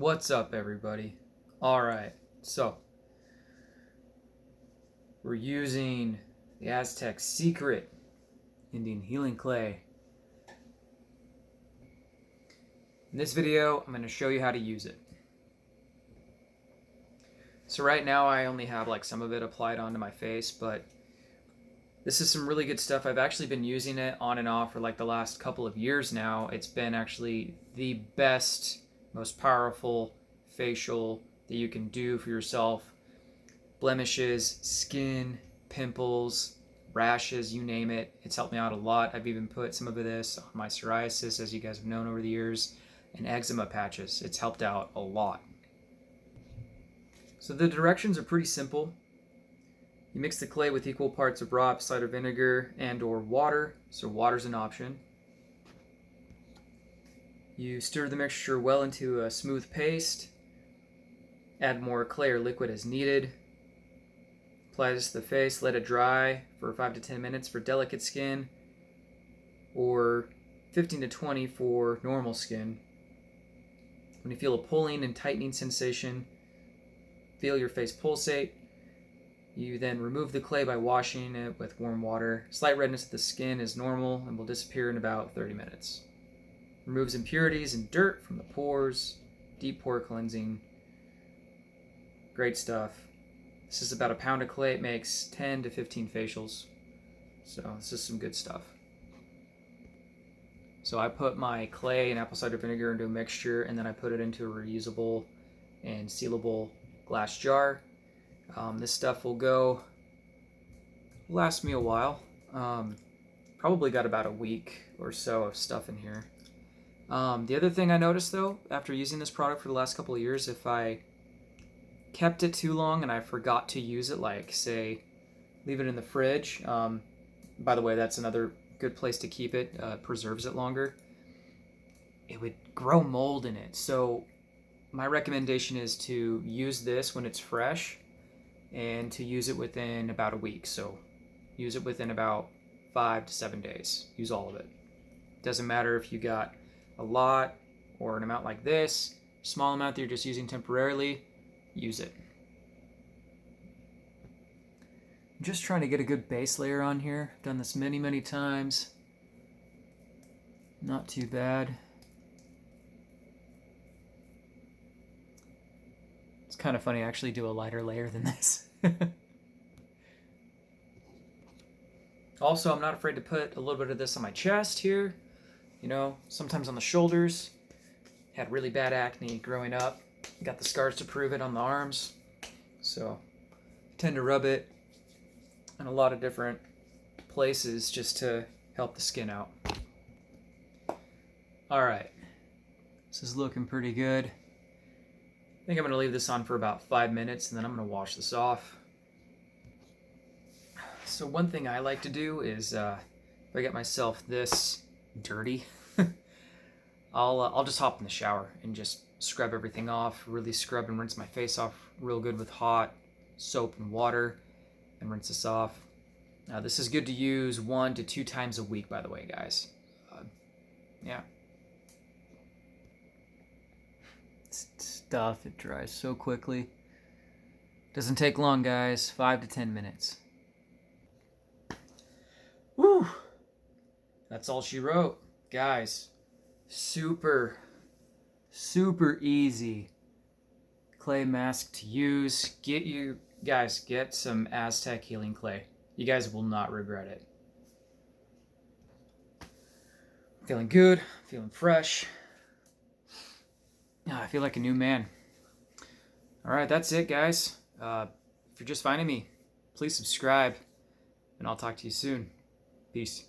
What's up, everybody? Alright, so we're using the Aztec Secret Indian Healing Clay. In this video, I'm going to show you how to use it. So right now I only have like some of it applied onto my face, but this is some really good stuff. I've actually been using it on and off for like the last couple of years now. It's been actually the best, most powerful facial that you can do for yourself. Blemishes, skin, pimples, rashes, you name it. It's helped me out a lot. I've even put some of this on my psoriasis, as you guys have known over the years, and eczema patches. It's helped out a lot. So the directions are pretty simple. You mix the clay with equal parts of raw apple cider vinegar and or water, so water's an option. You stir the mixture well into a smooth paste. Add more clay or liquid as needed. Apply this to the face, let it dry for 5 to 10 minutes for delicate skin, or 15 to 20 for normal skin. When you feel a pulling and tightening sensation, feel your face pulsate. You then remove the clay by washing it with warm water. Slight redness of the skin is normal and will disappear in about 30 minutes. Removes impurities and dirt from the pores. Deep pore cleansing. Great stuff. This is about a pound of clay. It makes 10 to 15 facials. So this is some good stuff. So I put my clay and apple cider vinegar into a mixture, and then I put it into a reusable and sealable glass jar. This stuff will last me a while. Probably got about a week or so of stuff in here. The other thing I noticed though, after using this product for the last couple of years, if I kept it too long and I forgot to use it, like say leave it in the fridge, by the way, that's another good place to keep it, preserves it longer, it would grow mold in it. So my recommendation is to use this when it's fresh and to use it within about a week. So use it within about 5 to 7 days. Use all of it. Doesn't matter if you got a lot or an amount like this, small amount that you're just using temporarily, use it. I'm just trying to get a good base layer on here. I've done this many times. Not too bad. It's kind of funny, I actually do a lighter layer than this. Also, I'm not afraid to put a little bit of this on my chest here. You know, sometimes on the shoulders. Had really bad acne growing up. Got the scars to prove it on the arms. So, tend to rub it in a lot of different places just to help the skin out. Alright, this is looking pretty good. I think I'm going to leave this on for about 5 minutes and then I'm going to wash this off. So one thing I like to do is, if I get myself this dirty, I'll just hop in the shower and just scrub everything off, really scrub and rinse my face off real good with hot soap and water and rinse this off. This is good to use 1 to 2 times a week, by the way, guys. Yeah. Stuff, it dries so quickly. Doesn't take long, guys. 5 to 10 minutes. Woo! That's all she wrote. Guys, super easy clay mask to use. Get some Aztec Healing Clay. You guys will not regret it. Feeling good, feeling fresh. I feel like a new man. Alright, that's it, guys. If you're just finding me, please subscribe, and I'll talk to you soon. Peace.